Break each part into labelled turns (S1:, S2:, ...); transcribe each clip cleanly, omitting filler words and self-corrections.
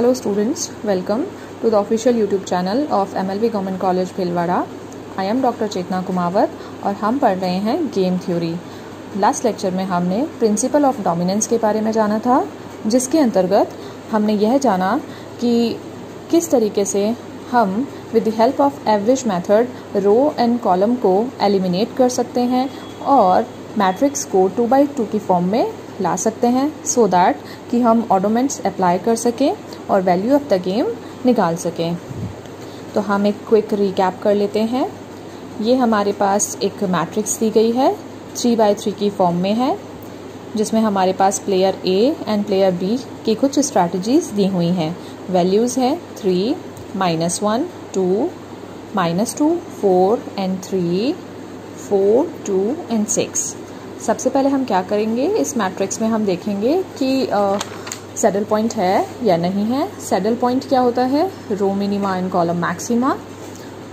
S1: Hello students, welcome to the official YouTube channel of MLV Government College Bhilwara. I am Dr. चेतना कुमावत और हम पढ़ रहे हैं game theory. Last lecture में हमने प्रिंसिपल ऑफ डोमिनेंस के बारे में जाना था, जिसके अंतर्गत हमने यह जाना कि किस तरीके से हम with the help of average method row and column को एलिमिनेट कर सकते हैं और मैट्रिक्स को 2x2 की फॉर्म में ला सकते हैं सो दैट कि हम ऑडोमेंट्स अप्लाई कर सकें और वैल्यू ऑफ द गेम निकाल सकें। तो हम एक क्विक रिकैप कर लेते हैं। ये हमारे पास एक मैट्रिक्स दी गई है, 3x3 की फॉर्म में है, जिसमें हमारे पास player A and player B की कुछ स्ट्रैटेजीज दी हुई हैं। वैल्यूज़ हैं 3, -1, 2, -2, 4 एंड 3, 4, 2 एंड 6। सबसे पहले हम क्या करेंगे, इस मैट्रिक्स में हम देखेंगे कि सैडल पॉइंट है या नहीं है। सैडल पॉइंट क्या होता है? Row minima and column maxima.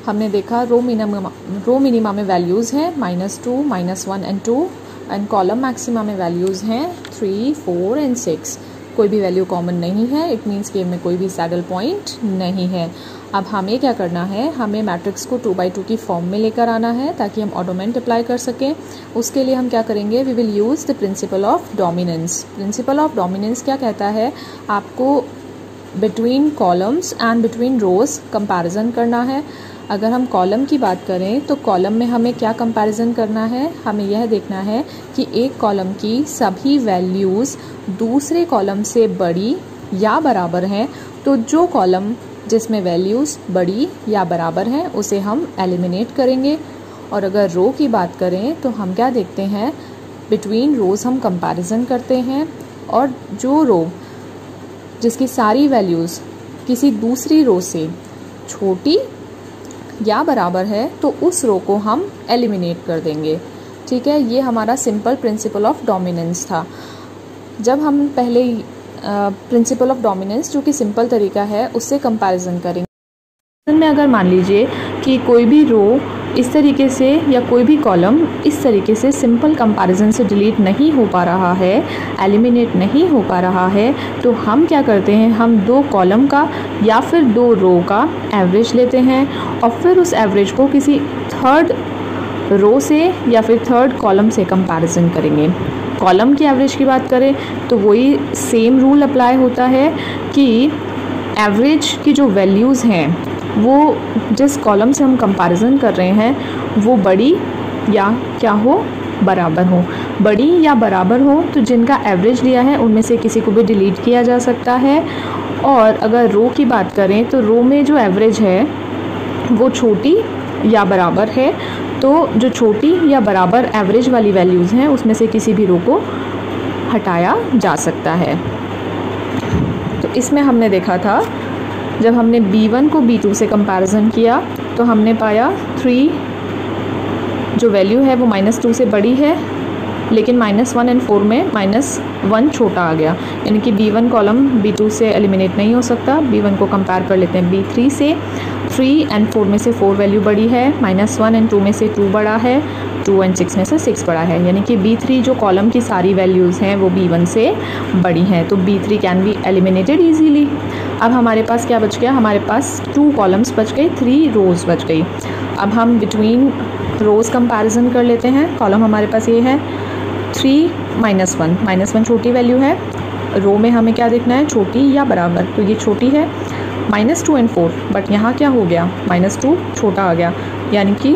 S1: हमने देखा रो मिनिमा में वैल्यूज़ हैं -2, -1 एंड 2 एंड कॉलम मैक्सिमा में वैल्यूज़ हैं 3, 4 एंड 6। कोई भी वैल्यू कॉमन नहीं है, इट मीन्स गेम में कोई भी सैडल पॉइंट नहीं है। अब हमें क्या करना है, हमें मैट्रिक्स को 2x2 की फॉर्म में लेकर आना है ताकि हम ऑडोमेंट अप्लाई कर सकें। उसके लिए हम क्या करेंगे, we will use the principle of dominance. Principle of dominance क्या कहता है, आपको between columns and between rows comparison करना है। अगर हम कॉलम की बात करें तो कॉलम में हमें क्या कंपैरिजन करना है, हमें यह देखना है कि एक कॉलम की सभी वैल्यूज़ दूसरे कॉलम से बड़ी या बराबर हैं, तो जो कॉलम जिसमें वैल्यूज़ बड़ी या बराबर हैं उसे हम एलिमिनेट करेंगे। और अगर रो की बात करें तो हम क्या देखते हैं, बिटवीन रोज़ हम कंपैरिजन करते हैं और जो रो जिसकी सारी वैल्यूज़ किसी दूसरी रो से छोटी या बराबर है तो उस रो को हम एलिमिनेट कर देंगे। ठीक है, ये हमारा सिंपल प्रिंसिपल ऑफ डोमिनेंस था। जब हम पहले प्रिंसिपल ऑफ डोमिनेंस जो कि सिंपल तरीका है उससे कंपैरिजन करेंगे। में अगर मान लीजिए कि कोई भी रो इस तरीके से या कोई भी कॉलम इस तरीके से सिंपल कंपैरिजन से डिलीट नहीं हो पा रहा है, एलिमिनेट नहीं हो पा रहा है, तो हम क्या करते हैं, हम दो कॉलम का या फिर दो रो का एवरेज लेते हैं और फिर उस एवरेज को किसी थर्ड रो से या फिर थर्ड कॉलम से कंपैरिजन करेंगे। कॉलम की एवरेज की बात करें तो वही सेम रूल अप्लाई होता है कि एवरेज की जो वैल्यूज़ हैं वो जिस कॉलम से हम कंपैरिजन कर रहे हैं वो बड़ी या क्या हो, बराबर हो। बड़ी या बराबर हो तो जिनका एवरेज लिया है उनमें से किसी को भी डिलीट किया जा सकता है। और अगर रो की बात करें तो रो में जो एवरेज है वो छोटी या बराबर है, तो जो छोटी या बराबर एवरेज वाली वैल्यूज़ हैं उसमें से किसी भी रो को हटाया जा सकता है। तो इसमें हमने देखा था जब हमने B1 को B2 से कंपैरिजन किया तो हमने पाया 3 जो वैल्यू है वो -2 से बड़ी है, लेकिन -1 एंड 4 में -1 छोटा आ गया, यानी कि B1 कॉलम B2 से एलिमिनेट नहीं हो सकता। B1 को कंपेयर कर लेते हैं B3 से। 3 एंड 4 में से 4 वैल्यू बड़ी है, -1 एंड 2 में से 2 बड़ा है, 2 एंड 6 में से 6 बड़ा है, यानी कि B3 जो कॉलम की सारी वैल्यूज़ हैं वो B1 से बड़ी हैं, तो B3 can be eliminated easily. अब हमारे पास क्या बच गया, हमारे पास 2 कॉलम्स बच गई, 3 रोज़ बच गई। अब हम बिटवीन रोज़ कंपैरिजन कर लेते हैं। कॉलम हमारे पास ये है 3, -1 छोटी वैल्यू है। रो में हमें क्या देखना है, छोटी या बराबर, तो ये छोटी है। -2 एंड 4, बट यहाँ क्या हो गया, -2 छोटा आ गया, यानी कि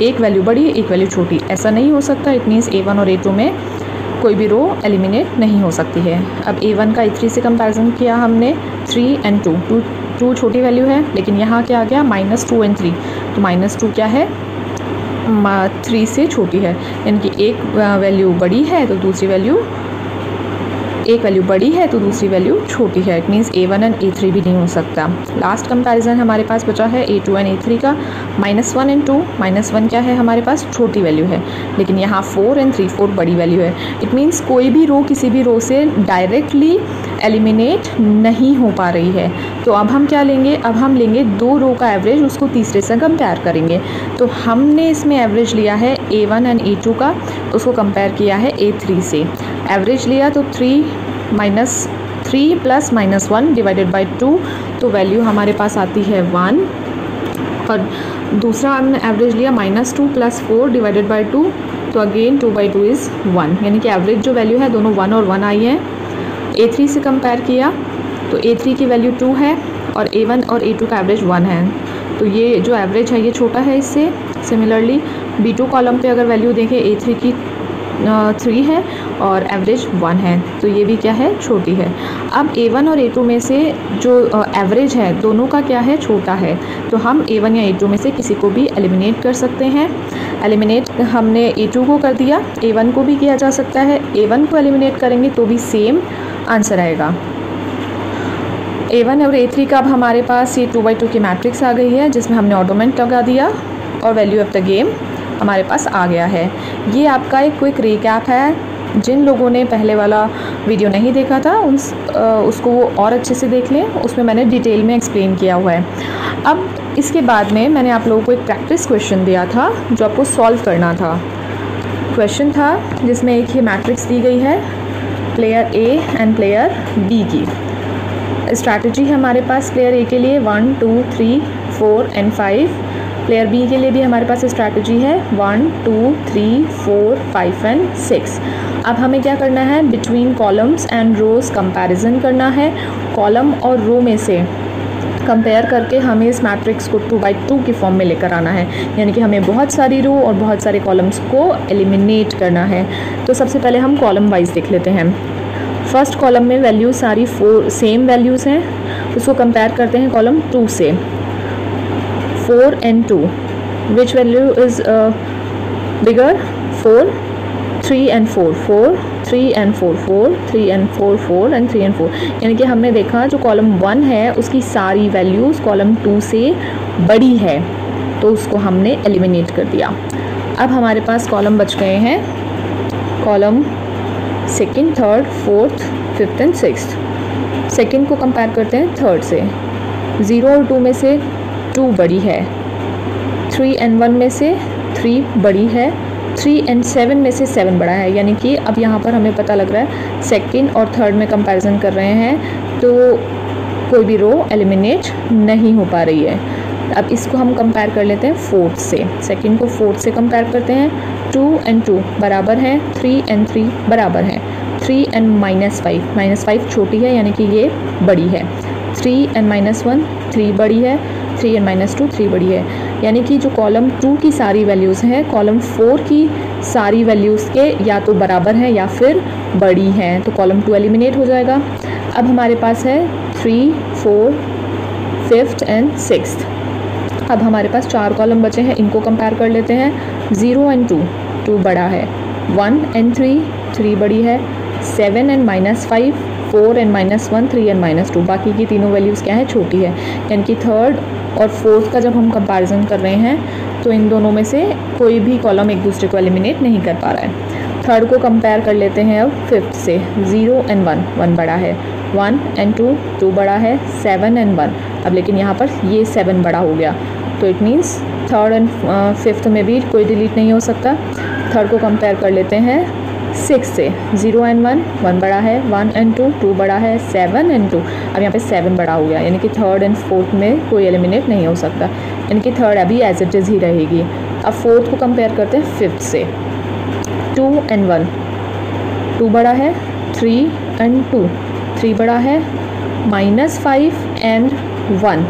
S1: एक वैल्यू बड़ी एक वैल्यू छोटी, ऐसा नहीं हो सकता। इट मीन्स A1 और A2 में कोई भी रो एलिमिनेट नहीं हो सकती है। अब A1 का A3 से कंपैरिजन किया हमने, 3 एंड 2 छोटी वैल्यू है, लेकिन यहाँ क्या आ गया, -2 एंड 3, तो -2 क्या है, 3 से छोटी है, यानी कि एक वैल्यू बड़ी है तो दूसरी वैल्यू, एक वैल्यू बड़ी है तो दूसरी वैल्यू छोटी है। It means A1 and A3 भी नहीं हो सकता। लास्ट कंपैरिजन हमारे पास बचा है A2 एंड A3 का, -1 एंड 2। -1 क्या है, हमारे पास छोटी वैल्यू है, लेकिन यहाँ 4 एंड 3, 4 बड़ी वैल्यू है। इट मीन्स कोई भी रो किसी भी रो से डायरेक्टली एलिमिनेट नहीं हो पा रही है। तो अब हम क्या लेंगे, अब हम लेंगे 2 रो का एवरेज, उसको तीसरे से कंपेयर करेंगे। तो हमने इसमें एवरेज लिया है A1 एंड A2 का, उसको कंपेयर किया है A3 से। एवरेज लिया तो 3 3 प्लस माइनस 1 डिवाइडेड बाई 2, तो वैल्यू हमारे पास आती है 1। और दूसरा हमने एवरेज लिया -2 प्लस 4 डिवाइडेड बाई 2, तो अगेन 2/2 इज़ 1, यानी कि एवरेज जो वैल्यू है दोनों 1 और 1 आई है। A3 से कंपेयर किया तो A3 की वैल्यू 2 है और A1 और A2 का एवरेज 1 है, तो ये जो एवरेज है ये छोटा है इससे। सिमिलरली B2 कॉलम पे अगर वैल्यू देखें A3 की 3 है और एवरेज 1 है, तो ये भी क्या है, छोटी है। अब A1 और A2 में से जो एवरेज है दोनों का क्या है, छोटा है, तो हम A1 या A2 में से किसी को भी एलिमिनेट कर सकते हैं। एलिमिनेट हमने A2 को कर दिया, A1 को भी किया जा सकता है। A1 को एलिमिनेट करेंगे तो भी सेम आंसर आएगा। A1 और A3 का अब हमारे पास ये 2/2 की मैट्रिक्स आ गई है, जिसमें हमने ऑटोमेट लगा दिया और वैल्यू ऑफ द गेम हमारे पास आ गया है। ये आपका एक क्विक रिकैप है। जिन लोगों ने पहले वाला वीडियो नहीं देखा था उसको वो और अच्छे से देख लें, उसमें मैंने डिटेल में एक्सप्लेन किया हुआ है। अब इसके बाद में मैंने आप लोगों को एक प्रैक्टिस क्वेश्चन दिया था जो आपको सॉल्व करना था। क्वेश्चन था जिसमें एक ही मैट्रिक्स दी गई है, player A and player B की। स्ट्रैटेजी है हमारे पास प्लेयर ए के लिए 1 2 3 4 एंड 5। प्लेयर बी के लिए भी हमारे पास स्ट्रैटेजी है 1 2 3 4 5 एंड 6। अब हमें क्या करना है, between columns and rows comparison करना है। कॉलम और रो में से कंपेयर करके हमें इस मैट्रिक्स को 2/2 की फॉर्म में लेकर आना है, यानी कि हमें बहुत सारी रो और बहुत सारे कॉलम्स को एलिमिनेट करना है। तो सबसे पहले हम कॉलम वाइज देख लेते हैं। फर्स्ट कॉलम में वैल्यू सारी 4 सेम वैल्यूज़ हैं, उसको कंपेयर करते हैं कॉलम 2 से। 4 and 2, which value is bigger? 4 3 and 4 4 3 and 4 4 3 and 4 4 and 3 and 4, यानी कि हमने देखा जो कॉलम 1 है उसकी सारी वैल्यूज़ कॉलम 2 से बड़ी है, तो उसको हमने एलिमिनेट कर दिया। अब हमारे पास कॉलम बच गए हैं column second, third, fourth, fifth and sixth. Second को कंपेयर करते हैं थर्ड से। 0 और 2 में से 2 बड़ी है, 3 and 1 में से 3 बड़ी है, 3 and 7 में से 7 बड़ा है। यानी कि अब यहाँ पर हमें पता लग रहा है सेकेंड और थर्ड में कंपैरिजन कर रहे हैं तो कोई भी रो एलिमिनेट नहीं हो पा रही है। अब इसको हम कंपेयर कर लेते हैं फोर्थ से। सेकेंड को फोर्थ से कंपेयर करते हैं। 2 and 2 बराबर है, 3 and 3 बराबर है, 3 and -5 छोटी है यानी कि ये बड़ी है, 3 and -1 3 बड़ी है, 3 and -2 3 बड़ी है। यानी कि जो कॉलम 2 की सारी वैल्यूज़ हैं कॉलम 4 की सारी वैल्यूज़ के या तो बराबर है या फिर बड़ी हैं, तो कॉलम 2 एलिमिनेट हो जाएगा। अब हमारे पास है 3 4 5th एंड 6th। अब हमारे पास 4 कॉलम बचे हैं, इनको कंपेयर कर लेते हैं। 0 and 2 2 बड़ा है, 1 and 3 3 बड़ी है, 7 and -5 4 and -1 3 and -2, बाकी की तीनों वैल्यूज़ क्या है, छोटी है। यानी कि थर्ड और फोर्थ का जब हम कंपैरिजन कर रहे हैं तो इन दोनों में से कोई भी कॉलम एक दूसरे को एलिमिनेट नहीं कर पा रहा है। थर्ड को कंपेयर कर लेते हैं अब फिफ्थ से। 0 and 1 1 बड़ा है, 1 and 2 2 बड़ा है, 7 and 1। अब लेकिन यहाँ पर ये 7 बड़ा हो गया, तो it means third and fifth में भी कोई डिलीट नहीं हो सकता। थर्ड को कंपेयर कर लेते हैं 6 से। 0 and 1 1 बड़ा है, 1 and 2 2 बड़ा है, 7 and 2 अब यहाँ पे 7 बड़ा हो गया, यानी कि थर्ड एंड फोर्थ में कोई एलिमिनेट नहीं हो सकता, यानी कि थर्ड अभी एज इट इज़ ही रहेगी। अब फोर्थ को कंपेयर करते हैं फिफ्थ से। 2 and 1 2 बड़ा है, 3 and 2 3 बड़ा है, -5 and 1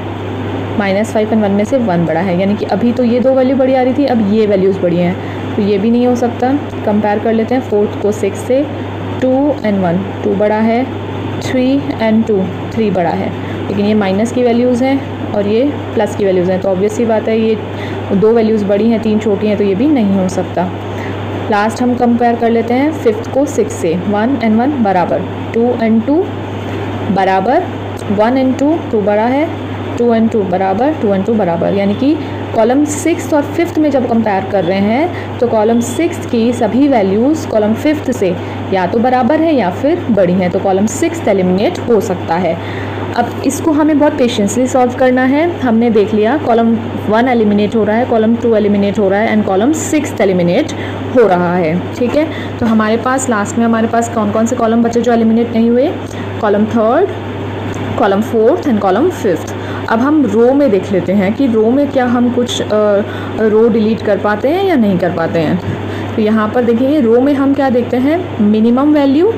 S1: -5 and 1 में से 1 बड़ा है, यानी कि अभी तो ये दो वैल्यू बड़ी आ रही थी, अब ये वैल्यूज़ बड़ी हैं, तो ये भी नहीं हो सकता। कंपेयर कर लेते हैं फोर्थ को 6 से। 2 and 1 2 बड़ा है, 3 and 2 3 बड़ा है, लेकिन ये माइनस की वैल्यूज़ हैं और ये प्लस की वैल्यूज़ हैं, तो ऑब्वियस सी बात है ये दो वैल्यूज़ बड़ी हैं 3 छोटी हैं, तो ये भी नहीं हो सकता। लास्ट हम कंपेयर कर लेते हैं फिफ्थ को 6 से। 1 and 1 बराबर, 2 and 2 बराबर, 1 and 2 2 बड़ा है, 2 and 2 बराबर, 2 and 2 बराबर, यानी कि कॉलम 6th और 5th में जब कंपेयर कर रहे हैं तो कॉलम 6th की सभी वैल्यूज़ कॉलम 5th से या तो बराबर है या फिर बड़ी हैं, तो कॉलम 6th एलिमिनेट हो सकता है। अब इसको हमें बहुत पेशेंसली सॉल्व करना है। हमने देख लिया कॉलम 1 एलिमिनेट हो रहा है, कॉलम 2 एलिमिनेट हो रहा है एंड कॉलम 6th एलिमिनेट हो रहा है। ठीक है, तो हमारे पास लास्ट में हमारे पास कौन कौन से कॉलम बचे जो एलिमिनेट नहीं हुए? Column 3rd, column 4th and column 5th। अब हम रो में देख लेते हैं कि रो में क्या हम कुछ रो डिलीट कर पाते हैं या नहीं कर पाते हैं। तो यहाँ पर देखेंगे रो में हम क्या देखते हैं? मिनिमम वैल्यू,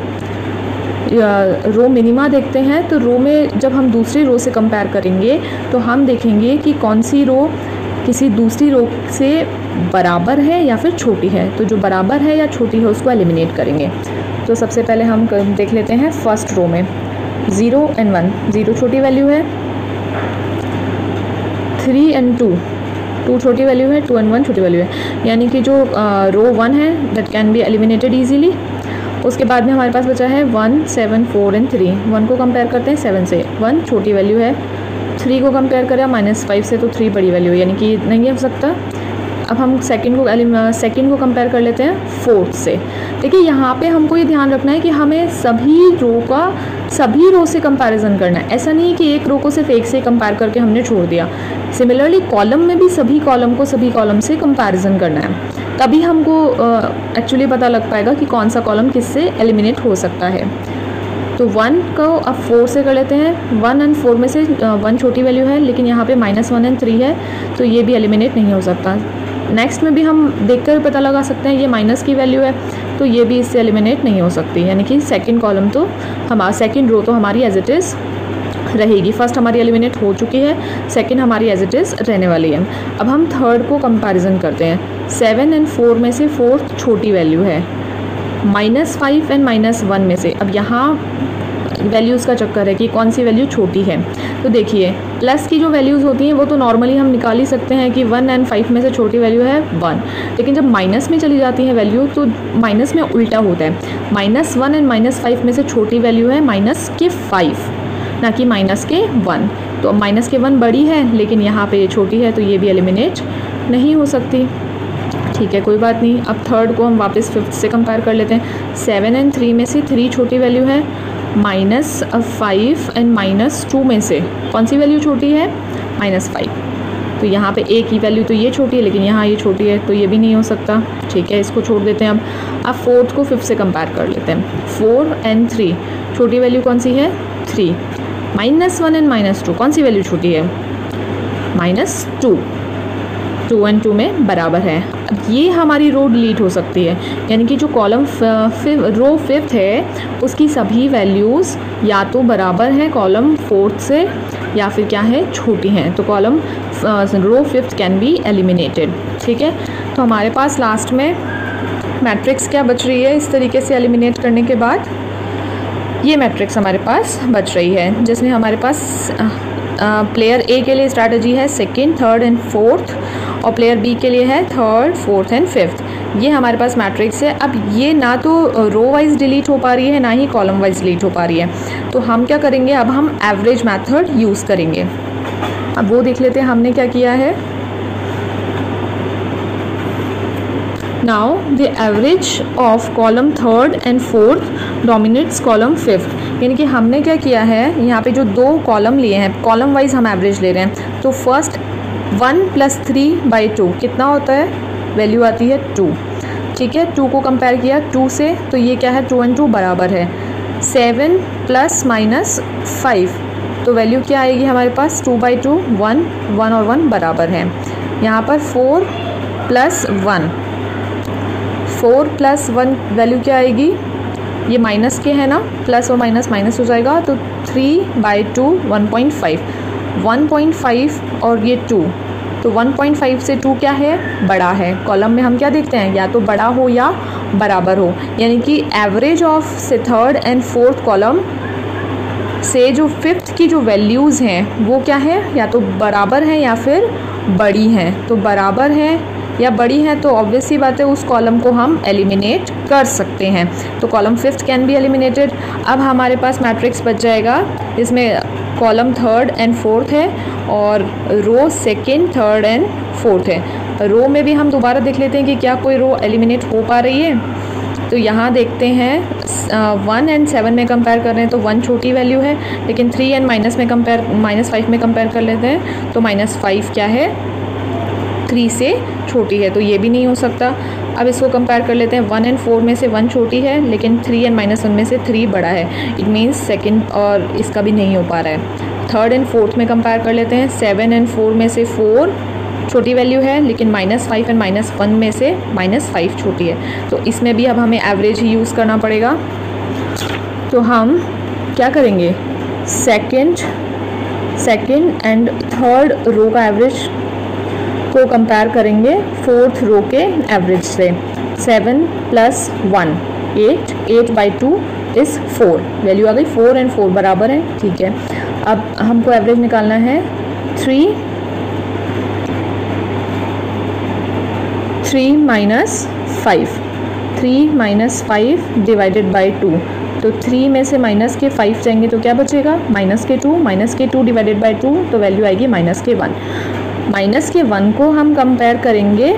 S1: रो मिनिमा देखते हैं। तो रो में जब हम दूसरी रो से कंपेयर करेंगे तो हम देखेंगे कि कौन सी रो किसी दूसरी रो से बराबर है या फिर छोटी है। तो जो बराबर है या छोटी है उसको एलिमिनेट करेंगे। तो सबसे पहले हम देख लेते हैं फर्स्ट रो में 0 and 1, 0 छोटी वैल्यू है, 3 and 2, 2 छोटी वैल्यू है, 2 and 1 छोटी वैल्यू है, यानी कि जो रो 1 है that can be eliminated easily. उसके बाद में हमारे पास बचा है 1, 7, 4 and 3। 1 को कंपेयर करते हैं 7 से, 1 छोटी वैल्यू है, 3 को कंपेयर करें -5 से तो 3 बड़ी वैल्यू है, यानी कि नहीं हो सकता। अब हम सेकंड को कंपेयर कर लेते हैं 4th से। देखिए यहाँ पे हमको ये ध्यान रखना है कि हमें सभी रो से कंपैरिजन करना है। ऐसा नहीं है कि एक रो को सिर्फ एक से कंपेयर करके हमने छोड़ दिया। सिमिलरली कॉलम में भी सभी कॉलम से कंपैरिजन करना है, तभी हमको एक्चुअली पता लग पाएगा कि कौन सा कॉलम किससे एलिमिनेट हो सकता है। तो 1 को अब 4 से कर लेते हैं। 1 and 4 में से 1 छोटी वैल्यू है, लेकिन यहाँ पे -1 and 3 है, तो ये भी एलिमिनेट नहीं हो सकता। नेक्स्ट में भी हम देखकर पता लगा सकते हैं ये माइनस की वैल्यू है, तो ये भी इससे एलिमिनेट नहीं हो सकती, यानी कि सेकंड रो तो हमारी एज इट इज़ रहेगी। फर्स्ट हमारी एलिमिनेट हो चुकी है, सेकंड हमारी एज इट इज़ रहने वाली है। अब हम थर्ड को कंपैरिजन करते हैं। 7 and 4 में से 4th छोटी वैल्यू है, -5 and -1 में से। अब यहाँ वैल्यूज़ का चक्कर है कि कौन सी वैल्यू छोटी है। तो देखिए प्लस की जो वैल्यूज़ होती हैं वो तो नॉर्मली हम निकाल ही सकते हैं कि 1 and 5 में से छोटी वैल्यू है 1, लेकिन जब माइनस में चली जाती है वैल्यू तो माइनस में उल्टा होता है। -1 and -5 में से छोटी वैल्यू है -5, ना कि -1। तो -1 बड़ी है, लेकिन यहाँ पे ये छोटी है, तो ये भी एलिमिनेट नहीं हो सकती। ठीक है, कोई बात नहीं। अब थर्ड को हम वापस 5th से कंपेयर कर लेते हैं। 7 and 3 में से 3 छोटी वैल्यू है, -5 and -2 में से कौन सी वैल्यू छोटी है? -5। तो यहाँ पे एक ही वैल्यू तो ये छोटी है, लेकिन यहाँ ये छोटी है, तो ये भी नहीं हो सकता। ठीक है, इसको छोड़ देते हैं। अब 4th को 5th से कंपेयर कर लेते हैं। 4 and 3 छोटी वैल्यू कौन सी है? 3। -1 and -2 कौन सी वैल्यू छोटी है? -2। 2 and 2 में बराबर है। अब ये हमारी रो डिलीट हो सकती है, यानी कि जो कॉलम रो 5th है उसकी सभी वैल्यूज़ या तो बराबर हैं कॉलम 4th से या फिर क्या है? छोटी हैं। तो column row 5th can be eliminated. ठीक है, तो हमारे पास लास्ट में मैट्रिक्स क्या बच रही है इस तरीके से एलिमिनेट करने के बाद? ये मैट्रिक्स हमारे पास बच रही है, जिसमें हमारे पास प्लेयर ए के लिए स्ट्रैटेजी है 2nd, 3rd and 4th, और प्लेयर बी के लिए है 3rd, 4th and 5th। ये हमारे पास मैट्रिक्स है। अब ये ना तो रो वाइज डिलीट हो पा रही है, ना ही कॉलम वाइज डिलीट हो पा रही है। तो हम क्या करेंगे? अब हम एवरेज मेथड यूज़ करेंगे। अब वो देख लेते हैं हमने क्या किया है। Now the average of column 3rd and 4th dominates column 5th। यानी कि हमने क्या किया है, यहाँ पे जो 2 कॉलम लिए हैं, कॉलम वाइज हम एवरेज ले रहे हैं। तो फर्स्ट 1 + 3/2 कितना होता है? वैल्यू आती है 2। ठीक है, 2 को कंपेयर किया 2 से, तो ये क्या है? 2 and 2 बराबर है। 7 ± 5, तो वैल्यू क्या आएगी हमारे पास? 2/2, 1, 1 और 1 बराबर है। यहाँ पर 4 + 1, 4 + 1 वैल्यू क्या आएगी? ये माइनस के है ना, प्लस और माइनस हो जाएगा, तो 3/2 1.5, 1.5 और ये 2, तो 1.5 से 2 क्या है? बड़ा है। कॉलम में हम क्या देखते हैं? या तो बड़ा हो या बराबर हो, यानी कि एवरेज ऑफ से 3rd and 4th कॉलम से जो 5th की जो वैल्यूज़ हैं वो क्या है? या तो बराबर हैं या फिर बड़ी हैं। तो बराबर हैं या बड़ी है, तो ऑब्वियस सी बात है उस कॉलम को हम एलिमिनेट कर सकते हैं। तो column 5th can be eliminated. अब हमारे पास मैट्रिक्स बच जाएगा जिसमें कॉलम थर्ड एंड फोर्थ है और row second, third and fourth है। रो में भी हम दोबारा देख लेते हैं कि क्या कोई रो एलिमिनेट हो पा रही है। तो यहाँ देखते हैं 1 एंड 7 में कंपेयर कर रहे हैं तो 1 छोटी वैल्यू है, लेकिन 3 एंड -5 में कंपेयर कर लेते हैं तो -5 क्या है, 3 से छोटी है, तो ये भी नहीं हो सकता। अब इसको कंपेयर कर लेते हैं, 1 एंड 4 में से 1 छोटी है, लेकिन 3 एंड -1 में से 3 बड़ा है। इट मीन्स सेकंड और इसका भी नहीं हो पा रहा है। थर्ड एंड फोर्थ में कंपेयर कर लेते हैं, 7 एंड 4 में से 4 छोटी वैल्यू है, लेकिन -5 एंड -1 में से -5 छोटी है। तो इसमें भी अब हमें एवरेज ही यूज़ करना पड़ेगा। तो हम क्या करेंगे, सेकंड एंड थर्ड रो का एवरेज को कंपेयर करेंगे फोर्थ रो के एवरेज से। 7 + 1 8/2 इज़ 4, वैल्यू आ गई 4 एंड 4 बराबर है, ठीक है। अब हमको एवरेज निकालना है 3 - 5 डिवाइडेड बाई 2। तो 3 में से माइनस के 5 जाएंगे तो क्या बचेगा, -2 डिवाइडेड बाई 2, तो वैल्यू आएगी -1। -1 को हम कंपेयर करेंगे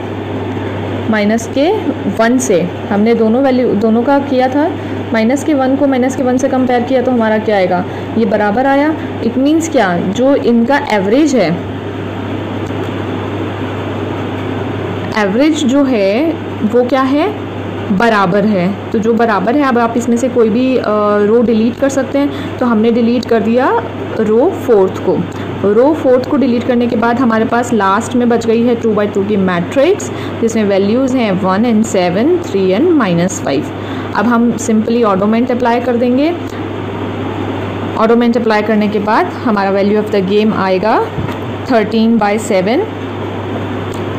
S1: -1 से। हमने दोनों का किया था, -1 को -1 से कंपेयर किया तो हमारा क्या आएगा, ये बराबर आया। इट मीन्स क्या, जो इनका एवरेज है, एवरेज जो है वो क्या है, बराबर है। तो जो बराबर है, अब आप इसमें से कोई भी रो डिलीट कर सकते हैं। तो हमने डिलीट कर दिया रो फोर्थ को डिलीट करने के बाद हमारे पास लास्ट में बच गई है 2/2 की मैट्रिक्स, जिसमें वैल्यूज़ हैं 1 एंड 7, 3 एंड -5। अब हम सिंपली ऑडोमेंट अप्लाई कर देंगे। ऑडोमेंट अप्लाई करने के बाद हमारा वैल्यू ऑफ द गेम आएगा 13/7।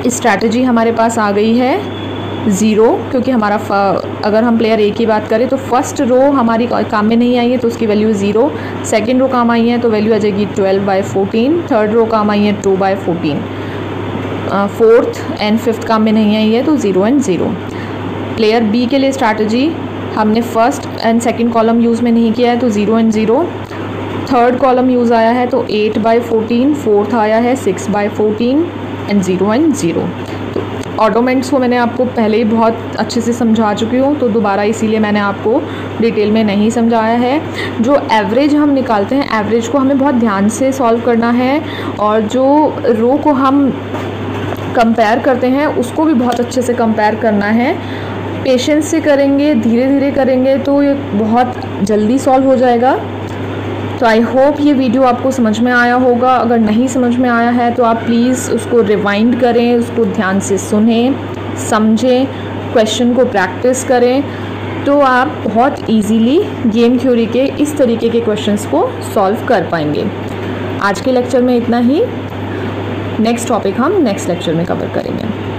S1: स्ट्रैटेजी हमारे पास आ गई है 0, क्योंकि हमारा अगर हम प्लेयर ए की बात करें तो फर्स्ट रो हमारी काम में नहीं आई है तो उसकी वैल्यू 0, सेकंड रो काम आई है तो वैल्यू आ जाएगी 12/14, थर्ड रो काम आई है 2/14, फोर्थ एंड फिफ्थ काम में नहीं आई है तो 0 एंड 0। प्लेयर बी के लिए स्ट्रैटेजी, हमने first and second column use में नहीं किया है तो 0 एंड 0, थर्ड कॉलम यूज़ आया है तो 8/14, फोर्थ आया है 6/14 एंड 0 एंड 0। तो ऑडोमेंट्स को मैंने आपको पहले ही बहुत अच्छे से समझा चुकी हूँ, तो दोबारा इसीलिए मैंने आपको डिटेल में नहीं समझाया है। जो एवरेज हम निकालते हैं, एवरेज को हमें बहुत ध्यान से सॉल्व करना है, और जो रो को हम कंपेयर करते हैं उसको भी बहुत अच्छे से कंपेयर करना है। पेशेंस से करेंगे, धीरे धीरे करेंगे तो ये बहुत जल्दी सॉल्व हो जाएगा। तो आई होप ये वीडियो आपको समझ में आया होगा। अगर नहीं समझ में आया है तो आप प्लीज़ उसको रिवाइंड करें, उसको ध्यान से सुनें, समझें, क्वेश्चन को प्रैक्टिस करें, तो आप बहुत इजीली गेम थ्योरी के इस तरीके के क्वेश्चंस को सॉल्व कर पाएंगे। आज के लेक्चर में इतना ही। नेक्स्ट टॉपिक हम नेक्स्ट लेक्चर में कवर करेंगे।